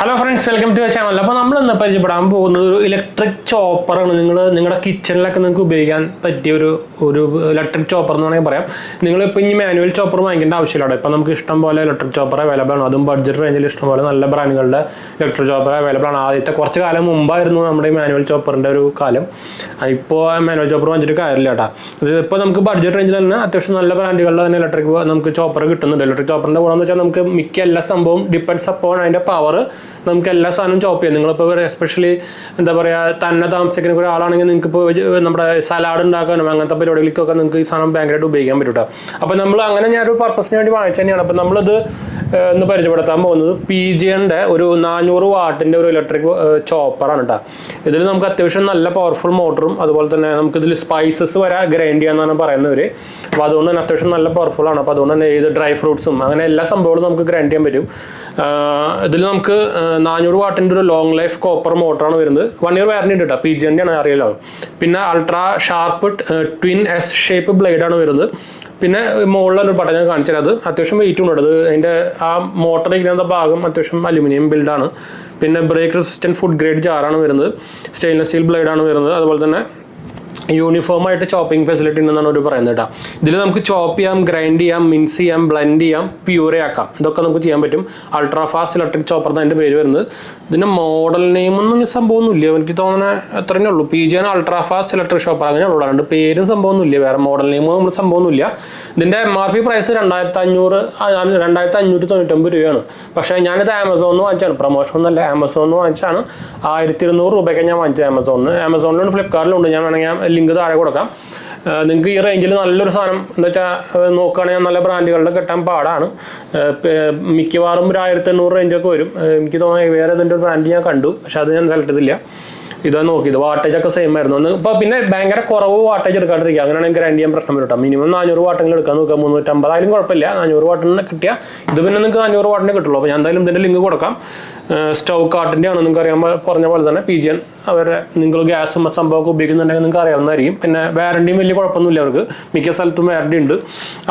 Hello friends, welcome to channel. അപ്പോൾ നമ്മൾ ഇന്ന് പരിചയപ്പെടാൻ പോകുന്നത് ഒരു ഇലക്ട്രിക് ചോപ്പറാണ്. നിങ്ങളുടെ കിച്ചണിലൊക്കെ നിങ്ങൾക്ക് ഉപയോഗിക്കാൻ പറ്റിയ ഒരു ഇലക്ട്രിക് ചോപ്പർ എന്ന് വേണമെങ്കിൽ പറയാം. നിങ്ങളിപ്പോൾ ഇനി മാനുവൽ ചോപ്പർ വാങ്ങിക്കേണ്ട ആവശ്യമില്ല. ഇപ്പോൾ നമുക്ക് ഇഷ്ടം പോലെ ഇലക്ട്രിക് ചോപ്പർ അവൈലബിൾ ആണ്. അതും ബഡ്ജറ്റ് റേഞ്ചിൽ ഇഷ്ടംപോലെ നല്ല ബ്രാൻഡുകളുടെ ഇലക്ട്രിക് ചോപ്പർ അവൈലബിൾ ആണ്. ആദ്യത്തെ കുറച്ച് കാലം മുമ്പായിരുന്നു നമ്മുടെ ഈ മാനുവൽ ചോപ്പറിൻ്റെ ഒരു കാലം. ഇപ്പോൾ മാനുവൽ ചോപ്പർ വാങ്ങിച്ചിട്ട് കാര്യമില്ല കേട്ടോ. ഇപ്പോൾ നമുക്ക് ബഡ്ജറ്റ് റേഞ്ചിൽ തന്നെ അത്യാവശ്യം നല്ല ബ്രാൻഡുകളുടെ തന്നെ ഇലക്ട്രിക് നമുക്ക് ചോപ്പർ കിട്ടുന്നുണ്ട്. ഇലക്ട്രിക് ചോപ്പറിൻ്റെ ഗുണം എന്ന് വെച്ചാൽ നമുക്ക് മിക്ക എല്ലാ സംഭവം ഡിപ്പെൻഡ്സ് അപ്പോൺ അതിൻ്റെ പവർ. നമുക്ക് എല്ലാ സാധനവും ചോപ്പ് ചെയ്യാം. നിങ്ങളിപ്പോൾ എസ്പെഷ്യലി എന്താ പറയുക, തന്നെ താമസിക്കുന്ന ഒരാളാണെങ്കിൽ നിങ്ങൾക്ക് ഇപ്പോൾ നമ്മുടെ സലാഡ് ഉണ്ടാക്കാനും അങ്ങനത്തെ പരിപാടികൾക്കൊക്കെ നിങ്ങൾക്ക് ഈ സാധനം ഭയങ്കരമായിട്ട് ഉപയോഗിക്കാൻ പറ്റും കേട്ടോ. അപ്പോൾ നമ്മൾ അങ്ങനെ ഞാനൊരു പർപ്പസിന് വേണ്ടി വാങ്ങിച്ചു തന്നെയാണ്. അപ്പോൾ നമ്മളിത് ഒന്ന് പരിചയപ്പെടുത്താൻ പോകുന്നത് PGൻ്റെ ഒരു 400 വാട്ടിൻ്റെ ഒരു ഇലക്ട്രിക് ചോപ്പറാണ് കേട്ടോ. ഇതിൽ നമുക്ക് അത്യാവശ്യം നല്ല പവർഫുൾ മോട്ടറും അതുപോലെ തന്നെ നമുക്കിതിൽ സ്പൈസസ് വരെ ഗ്രൈൻഡ് ചെയ്യാമെന്നാണ് പറയുന്നവർ. അപ്പോൾ അതുകൊണ്ട് തന്നെ അത്യാവശ്യം നല്ല പവർഫുൾ ആണ്. അപ്പോൾ അതുകൊണ്ട് തന്നെ ഏത് ഡ്രൈ ഫ്രൂട്ട്സും അങ്ങനെ എല്ലാ സംഭവങ്ങളും നമുക്ക് ഗ്രൈൻഡ് ചെയ്യാൻ പറ്റും. ഇതിൽ നമുക്ക് 400 വാട്ടിൻ്റെ ഒരു ലോങ് ലൈഫ് കോപ്പർ മോട്ടറാണ് വരുന്നത്. 1 ഇയർ വാറന്റി ഉണ്ട് കേട്ടോ. PGൻ്റെ ആണ്, അറിയാലോ. പിന്നെ ultra sharp twin S shape ബ്ലേഡാണ് വരുന്നത്. പിന്നെ മുകളിലൊരു ബട്ടൺ ഞാൻ കാണിച്ചു തരാം. അത് അത്യാവശ്യം വെയിറ്റ് ഉണ്ട്. അത് അതിൻ്റെ ആ മോട്ടർ ഇരിക്കുന്ന ഭാഗം അത്യാവശ്യം അലുമിനിയം ബിൽഡാണ്. പിന്നെ ബ്രേക്ക് റെസിസ്റ്റൻറ്റ് ഫുഡ് ഗ്രേഡ് ജാറാണ് വരുന്നത്. സ്റ്റെയിൻലെസ് സ്റ്റീൽ ബ്ലേഡാണ് വരുന്നത്. അതുപോലെ തന്നെ യൂണിഫോം ആയിട്ട് ചോപ്പിംഗ് ഫെസിലിറ്റി ഉണ്ടെന്നാണ് അവർ പറയുന്നത് കേട്ടോ. ഇതിൽ നമുക്ക് ചോപ്പ് ചെയ്യാം, ഗ്രൈൻഡ് ചെയ്യാം, മിൻസ് ചെയ്യാം, ബ്ലെൻഡ് ചെയ്യാം, പ്യൂറേ ആക്കാം. ഇതൊക്കെ നമുക്ക് ചെയ്യാൻ പറ്റും. അൾട്രാ ഫാസ്റ്റ് ഇലക്ട്രിക് ചോപ്പർ എന്നതിൻ്റെ പേര് വരുന്നത്. ഇതിൻ്റെ മോഡൽ നെയിമൊന്നും സംഭവമൊന്നുമില്ല, എനിക്ക് തോന്നുന്നത് അത്രയേ ഉള്ളൂ. PGN ultra fast electric chopper അങ്ങനെ ഉള്ളതാണ്. പേരും സംഭവമൊന്നുമില്ല, വേറെ മോഡൽ നെയിമോ നമ്മൾ സംഭവമൊന്നുമില്ല. ഇതിൻ്റെ MRP പ്രൈസ് 2599 രൂപയാണ്. പക്ഷേ ഞാനിത് ആമസോണിൽ വാങ്ങിച്ചാണ്, പ്രൊമോഷൻ ഒന്നല്ല, ആമസോണിൽ വാങ്ങിച്ചാണ്. 1200 രൂപയ്ക്ക് ഞാൻ വാങ്ങിച്ചത് ആമസോണിലുണ്ട്, ഫ്ലിപ്കാർട്ടിലുണ്ട്. ഞാൻ വേണമെങ്കിൽ ലിങ്ക് താഴെ കൊടുക്കാം. നിങ്ങൾക്ക് ഈ റേഞ്ചിൽ നല്ലൊരു സാധനം എന്താ വെച്ചാൽ നോക്കുകയാണെങ്കിൽ നല്ല ബ്രാൻഡുകളുടെ കിട്ടാൻ പാടാണ്. മിക്കവാറും ഒരു 1800 റേഞ്ചൊക്കെ വരും. എനിക്ക് തോന്നുന്നത് വേറെ ഇതിൻ്റെ ഒരു ബ്രാൻഡ് ഞാൻ കണ്ടു, പക്ഷെ അത് ഞാൻ സെലക്ട് ചെയ്തില്ല. ഇതാ നോക്കിയത്, വാട്ടേജ് ഒക്കെ സെയിം ആയിരുന്നു. ഇപ്പോൾ പിന്നെ ഭയങ്കര കുറവ് വാട്ടേജ് എടുക്കാണ്ടിരിക്കുക, അങ്ങനെയാണെങ്കിൽ ഗ്രാൻഡ് ചെയ്യാൻ പ്രശ്നം വരും കേട്ടോ. മിനിമം 400 വാട്ടെങ്കിലും എടുക്കാൻ നോക്കുക. 350 ആയാലും കുഴപ്പമില്ല. 400 വാട്ടിന് കിട്ടിയാൽ ഇത് പിന്നെ നിങ്ങൾക്ക് 400 വാട്ടിനെ കിട്ടുള്ളൂ. അപ്പോൾ ഞാൻ എന്തായാലും ഇതിൻ്റെ ലിങ്ക് കൊടുക്കാം. സ്റ്റൗ കാർട്ടിൻ്റെ ആണ്, നിങ്ങൾക്ക് അറിയാൻ പറഞ്ഞ പോലെ തന്നെ PGN അവരുടെ നിങ്ങൾ ഗ്യാസ് സംഭവമൊക്കെ ഉപയോഗിക്കുന്നുണ്ടെങ്കിൽ നിങ്ങൾക്ക് അറിയാവുന്നതായിരിക്കും. പിന്നെ വാറണ്ടിയും വലിയ കുഴപ്പമൊന്നുമില്ല അവർക്ക്, മിക്ക സ്ഥലത്തും വാറണ്ടി ഉണ്ട്.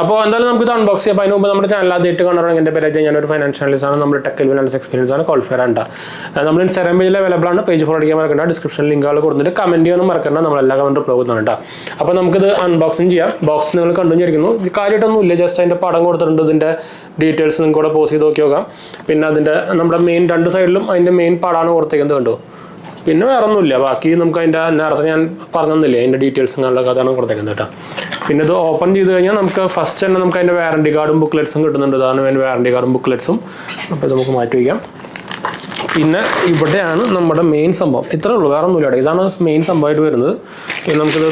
അപ്പോൾ എന്തായാലും നമുക്ക് ഇത് അൺബോക്സ് ചെയ്യാം. അതിന് മുമ്പ് നമ്മുടെ ചാനൽ ആദ്യമായിട്ട് കാണുകയാണെങ്കിൽ എൻ്റെ പേര് ഞാനൊരു ഫൈനാൻഷ്യൽ അനലിസ്റ്റ് ആണ്. നമ്മുടെ ടെക് ഫിനാൻസ് എക്സ്പീരിയൻസ് ആണ്, കോൾഫെയർ ആണ്. നമ്മൾ ഇൻസ്റ്റാഗ്രാം പേജിൽ അവൈലബിൾ ആണ്. പേജ് ഫോളോ അടിക്കാൻ മറക്കണ്ട. ഡിസ്ക്രിപ്ഷൻ ലിങ്കുകൾ കൊടുത്തിട്ട് കമൻറ്റ് ചെയ്യാനും മറക്കണ്ട. നമ്മളെല്ലാ കമൻറ്റും റിപ്ലൈ കൊടുക്കുന്നുണ്ട് കേട്ടോ. അപ്പോൾ നമുക്കിത് അൺബോക്സിങ് ചെയ്യാം. ബോക്സ് നിങ്ങൾ കണ്ടുവന്നിരിക്കുന്നു. കാര്യമായിട്ടൊന്നുമില്ല, ജസ്റ്റ് അതിൻ്റെ പടം കൊടുത്തിട്ടുണ്ട്. ഇതിൻ്റെ ഡീറ്റെയിൽസ് നിങ്ങൾക്ക് കൂടെ പോസ്റ്റ് ചെയ്ത് നോക്കി നോക്കാം. പിന്നെ അതിൻ്റെ നമ്മുടെ മെയിൻ 2 സൈഡിലും അതിൻ്റെ മെയിൻ പടമാണ് കൊടുത്തേക്കുന്നത്, കണ്ടോ. പിന്നെ വേറെ ഒന്നുമില്ല. ബാക്കി നമുക്ക് അതിൻ്റെ നേരത്തെ ഞാൻ പറഞ്ഞില്ലേ, അതിൻ്റെ ഡീറ്റെയിൽസും കാര്യങ്ങളൊക്കെ അതാണ് കൊടുത്തേക്കുന്നത് കേട്ടോ. പിന്നെ ഇത് ഓപ്പൺ ചെയ്ത് കഴിഞ്ഞാൽ നമുക്ക് ഫസ്റ്റ് തന്നെ നമുക്ക് അതിൻ്റെ വാറണ്ടി കാർഡും ബുക്ക്ലെറ്റ്സും കിട്ടുന്നുണ്ട്. ഇതാണ് അതിൻ്റെ വാറണ്ടി കാർഡും ബുക്ക്ലെറ്റ്സും. അപ്പോൾ ഇത് നമുക്ക് മാറ്റി വയ്ക്കാം. പിന്നെ ഇവിടെയാണ് നമ്മുടെ മെയിൻ സംഭവം. ഇത്രേ ഉള്ളൂ, വേറെ ഒന്നുമില്ല. ഇതാണ് മെയിൻ സംഭവമായിട്ട് വരുന്നത്. നമുക്കിത്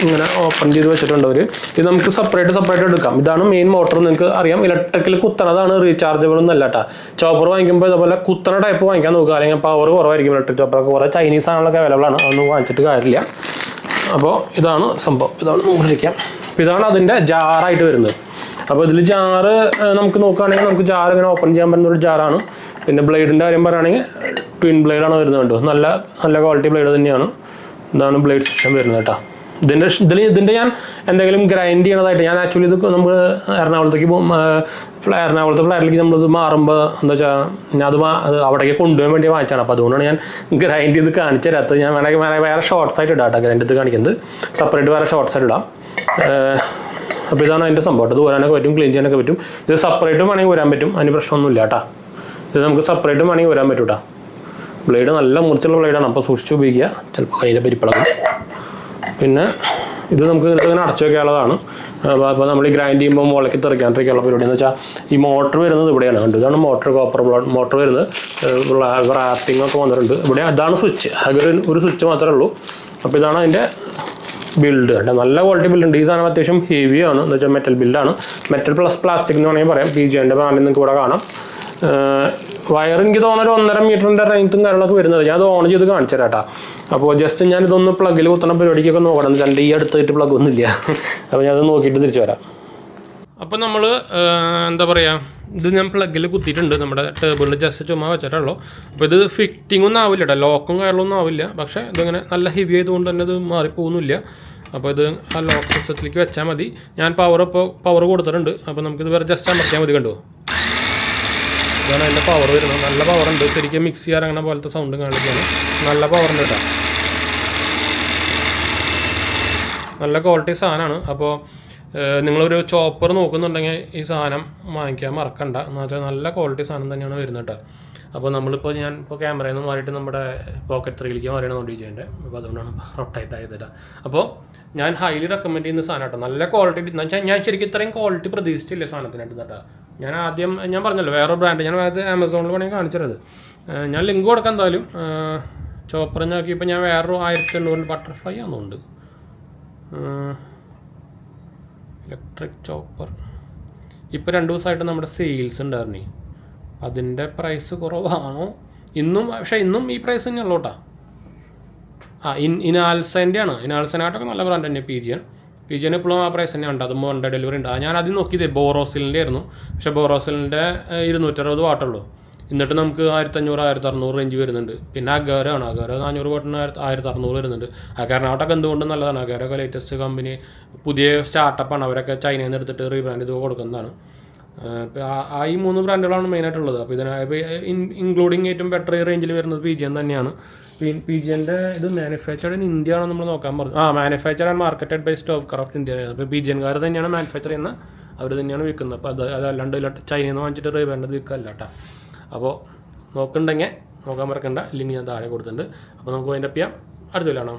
ഇങ്ങനെ ഓപ്പൺ ചെയ്ത് വെച്ചിട്ടുണ്ട് അവർ. ഇത് നമുക്ക് സെപ്പറേറ്റ് എടുക്കാം. ഇതാണ് മെയിൻ മോട്ടർ. നിങ്ങൾക്ക് അറിയാം, ഇലക്ട്രിക്കൽ കുത്തണതാണ്, റീചാർജബിൾ ഒന്നല്ല കേട്ടോ. ചോപ്പർ വാങ്ങിക്കുമ്പോൾ ഇതുപോലെ കുത്തണ ടൈപ്പ് വാങ്ങിക്കാൻ നോക്കുക, അല്ലെങ്കിൽ പവർ കുറവായിരിക്കും. ഇലക്ട്രിക് ചോപ്പറൊക്കെ കുറേ ചൈനീസ് സാധനങ്ങളൊക്കെ അവൈലബിൾ ആണ്, അതൊന്നും വാങ്ങിച്ചിട്ട് കാര്യമില്ല. അപ്പോൾ ഇതാണ് സംഭവം, ഇതാണ് നോക്കിയിരിക്കാം. അപ്പോൾ ഇതാണ് അതിൻ്റെ ജാറായിട്ട് വരുന്നത്. അപ്പോൾ ഇതിൽ ജാറ് നമുക്ക് നോക്കുകയാണെങ്കിൽ നമുക്ക് ജാർ ഇങ്ങനെ ഓപ്പൺ ചെയ്യാൻ പറ്റുന്ന ഒരു ജാറാണ്. പിന്നെ ബ്ലേഡിൻ്റെ കാര്യം പറയുകയാണെങ്കിൽ ട്വിൻ ബ്ലേഡാണ് വരുന്നത് കേട്ടോ. നല്ല ക്വാളിറ്റി ബ്ലേഡ് തന്നെയാണ്. ഇതാണ് ബ്ലേഡ് സിസ്റ്റം വരുന്നത് കേട്ടോ. ഇതിൻ്റെ ഞാൻ എന്തെങ്കിലും ഗ്രൈൻഡ് ചെയ്യണതായിട്ട് ഞാൻ ആക്ച്വലി ഇത് നമ്മൾ എറണാകുളത്തെ ഫ്ലാറ്റിലേക്ക് നമ്മളിത് മാറുമ്പോൾ എന്താ വെച്ചാൽ ഞാൻ അത് അവിടേക്ക് കൊണ്ടുപോകാൻ വേണ്ടി വാങ്ങിച്ചാണ്. അപ്പോൾ അതുകൊണ്ടാണ് ഞാൻ ഗ്രൈൻഡ് ചെയ്ത് കാണിച്ചു തരാത്തത്. ഞാൻ വേറെ ഷോർട്സ് ആയിട്ട് ഇടാം കേട്ടോ. ഗ്രൈൻഡ് ചെയ്ത് കാണിക്കുന്നത് സെപ്പറേറ്റ് വേറെ ഷോർട്സ് ആയിട്ട് ഇടാം. അപ്പോൾ ഇതാണ് അതിൻ്റെ സംഭവം. ഇത് ഊരാനൊക്കെ പറ്റും, ക്ലീൻ ചെയ്യാനൊക്കെ പറ്റും. ഇത് സെപ്പറേറ്റും വേണമെങ്കിൽ ഊരാൻ പറ്റും, അതിന് പ്രശ്നമൊന്നുമില്ല കേട്ടോ. ഇത് നമുക്ക് സെപ്പറേറ്റും വേണമെങ്കിൽ ഊരാൻ പറ്റും കേട്ടോ. ബ്ലേഡ് നല്ല മുറിച്ചുള്ള ബ്ലേഡാണ്, അപ്പോൾ സൂക്ഷിച്ച് ഉപയോഗിക്കുക, ചിലപ്പോൾ അതിൻ്റെ പരിപ്പിളകും. പിന്നെ ഇത് നമുക്ക് ഇങ്ങനെ അടച്ചു വയ്ക്കാനുള്ളതാണ്. അപ്പോൾ നമ്മൾ ഈ ഗ്രൈൻഡ് ചെയ്യുമ്പോൾ മുളയ്ക്ക് തെറിക്കാണ്ടിരിക്കാനുള്ള പരിപാടി എന്ന് വെച്ചാൽ ഈ മോട്ടർ വരുന്നത് ഇവിടെയാണ്. കണ്ടു, ഇതാണ് മോട്ടർ, കോപ്പർ മോട്ടർ വരുന്നത്. റാപ്പിംഗ് ഒക്കെ വന്നിട്ടുണ്ട് ഇവിടെ. അതാണ് സ്വിച്ച്, ഒരു സ്വിച്ച് മാത്രമേ ഉള്ളൂ. അപ്പോൾ ഇതാണ് അതിൻ്റെ ബിൽഡ് കേട്ടോ. നല്ല ക്വാളിറ്റി ബിൽഡുണ്ട്. ഈ സാധനം അത്യാവശ്യം ഹെവിയാണ്, എന്ന് വെച്ചാൽ മെറ്റൽ ബിൽഡാണ്. മെറ്റൽ പ്ലസ് പ്ലാസ്റ്റിക് എന്ന് വേണമെങ്കിൽ പറയാം. PGൻ്റെ ബ്രാൻഡിൽ നിങ്ങൾക്ക് ഇവിടെ കാണാം. വയർ എനിക്ക് തോന്നുന്നൊരു 1.5 മീറ്ററിൻ്റെ റേഞ്ചും കാര്യങ്ങളൊക്കെ വരുന്നത്. ഞാൻ അത് ഓൺ ചെയ്ത് കാണിച്ചു തരാം കേട്ടോ. അപ്പോൾ ജസ്റ്റ് ഞാനിതൊന്ന് പ്ലഗിൽ കുത്തണ പരിപാടിക്കൊക്കെ നോക്കണം. ഈ അടുത്തായിട്ട് പ്ലഗ് ഒന്നുമില്ല. അപ്പോൾ ഞാനത് നോക്കിയിട്ട് തിരിച്ചു വരാം. അപ്പോൾ നമ്മൾ എന്താ പറയുക, ഇത് ഞാൻ പ്ലഗിൽ കുത്തിയിട്ടുണ്ട്. നമ്മുടെ ടേബിളിൽ ജസ്റ്റ് ചുമ്മാ വെച്ചിട്ടുള്ളൂ. അപ്പോൾ ഇത് ഫിറ്റിംഗ് ഒന്നും ആവില്ല കേട്ടോ, ലോക്കും കാര്യങ്ങളൊന്നും ആവില്ല. പക്ഷേ ഇതിങ്ങനെ നല്ല ഹെവി ആയതുകൊണ്ട് തന്നെ ഇത് മാറിപ്പോകുന്നില്ല. അപ്പോൾ ഇത് ആ ലോക്ക് സിസ്റ്റത്തിലേക്ക് വെച്ചാൽ മതി. ഞാൻ പവർ കൊടുത്തിട്ടുണ്ട്. അപ്പോൾ നമുക്കിത് വേറെ ജസ്റ്റ് അമർത്തിയാൽ മതി. കണ്ടോ, ഇതാണ് അതിൻ്റെ പവർ വരുന്നത്. നല്ല പവറുണ്ട്, ശരിക്കും മിക്സി ഇറങ്ങണ പോലത്തെ സൗണ്ട് കാണിക്കുകയാണ്. നല്ല പവറുണ്ട് കേട്ടോ, നല്ല ക്വാളിറ്റി സാധനമാണ്. അപ്പോൾ നിങ്ങളൊരു ചോപ്പർ നോക്കുന്നുണ്ടെങ്കിൽ ഈ സാധനം വാങ്ങിക്കാൻ മറക്കണ്ട. എന്ന് വെച്ചാൽ നല്ല ക്വാളിറ്റി സാധനം തന്നെയാണ് വരുന്നത് കേട്ടോ. അപ്പോൾ ഞാൻ ഇപ്പോൾ ക്യാമറയിൽ നിന്ന് മാറിയിട്ട് നമ്മുടെ പോക്കറ്റ് 3ലേക്ക് മാറിയാണ് നോക്കി ചെയ്യേണ്ടത്. അപ്പോൾ അതുകൊണ്ടാണ് റൊട്ടേറ്റ് ആയത് കേട്ടോ. അപ്പോൾ ഞാൻ ഹൈലി റെക്കമെൻഡ് ചെയ്യുന്ന സാധനം കേട്ടോ. നല്ല ക്വാളിറ്റി എന്ന് വെച്ചാൽ ഞാൻ ശരിക്കും ഇത്രയും ക്വാളിറ്റി പ്രതീക്ഷിച്ചില്ല സാധനത്തിനായിട്ട് കേട്ടോ. ഞാൻ പറഞ്ഞല്ലോ വേറെ ബ്രാൻഡ്, ഞാൻ അത് ആമസോണിൽ വേണമെങ്കിൽ കാണിച്ചിരുന്നത്. ഞാൻ ലിങ്ക് കൊടുക്കാം എന്തായാലും. ചോപ്പർ നോക്കിയപ്പോൾ ഞാൻ വേറൊരു 1800 ബട്ടർഫ്ലൈ ആണെന്നുണ്ട്, ഇലക്ട്രിക് ചോപ്പർ. ഇപ്പോൾ 2 ദിവസമായിട്ട് നമ്മുടെ സെയിൽസ് ഉണ്ടായിരുന്നു. അതിൻ്റെ പ്രൈസ് കുറവാണോ ഇന്നും? പക്ഷേ ഇന്നും ഈ പ്രൈസ് തന്നെയുള്ളൂ കേട്ടോ. ഇനാൽസൻ്റെ ആണ്. ഇനാൽസനായിട്ടൊക്കെ നല്ല ബ്രാൻഡ് തന്നെ. പിജിയൻ ഇപ്പോഴും ആ പ്രൈസ് തന്നെ ഉണ്ട്. അതും 1 ഡെലിവറി ഉണ്ട്. ഞാൻ ആദ്യം നോക്കിയത് ബോറോസിലിൻ്റെ ആയിരുന്നു. പക്ഷേ ബോറോസിലിൻ്റെ 260 വാട്ടുള്ളൂ. എന്നിട്ട് നമുക്ക് 1500 1600 റേഞ്ച് വരുന്നുണ്ട്. പിന്നെ അഗാരാണ്. അഗാര 400 വാട്ടിന് 1600 വരുന്നുണ്ട്. കർണാടക എന്തുകൊണ്ടും നല്ലതാണ്. അഗാരൊക്കെ ലേറ്റസ്റ്റ് കമ്പനി, പുതിയ സ്റ്റാർട്ടപ്പാണ്. അവരൊക്കെ ചൈനയിൽ നിന്ന് എടുത്തിട്ട് റീബ്രാൻഡ് ചെയ്ത് കൊടുക്കുന്നതാണ്. ഈ 3 ബ്രാൻഡുകളാണ് മെയിനായിട്ടുള്ളത്. അപ്പോൾ ഇൻക്ലൂഡിങ് ഏറ്റവും ബെറ്റർ റേഞ്ചിൽ വരുന്നത് പിജിയൻ തന്നെയാണ്. പിജിയൻ്റെ ഇത് മാനുഫാക്ചർഡ് ഇൻ ഇന്ത്യ ആണോ നമ്മൾ നോക്കാൻ പറഞ്ഞു. Manufacture and marketed by Stockcraft India. അപ്പോൾ പിജിയൻകാർ തന്നെയാണ് മാനുഫാക്ചർ ചെയ്യുന്നത്, അവർ തന്നെയാണ് വിൽക്കുന്നത്. അപ്പോൾ അതല്ലാണ്ട് ചൈനയിൽ നിന്ന് വാങ്ങിച്ചിട്ട് റീബ്രാൻഡ് വിൽക്കല്ല കേട്ടോ. അപ്പോൾ നോക്കാൻ മറക്കണ്ട. ലിങ്ക് ഞാൻ താഴെ കൊടുത്തിട്ടുണ്ട്. അപ്പോൾ നമുക്ക് അതിൻ്റെ ചെയ്യാം. അടുത്തില്ലാണോ?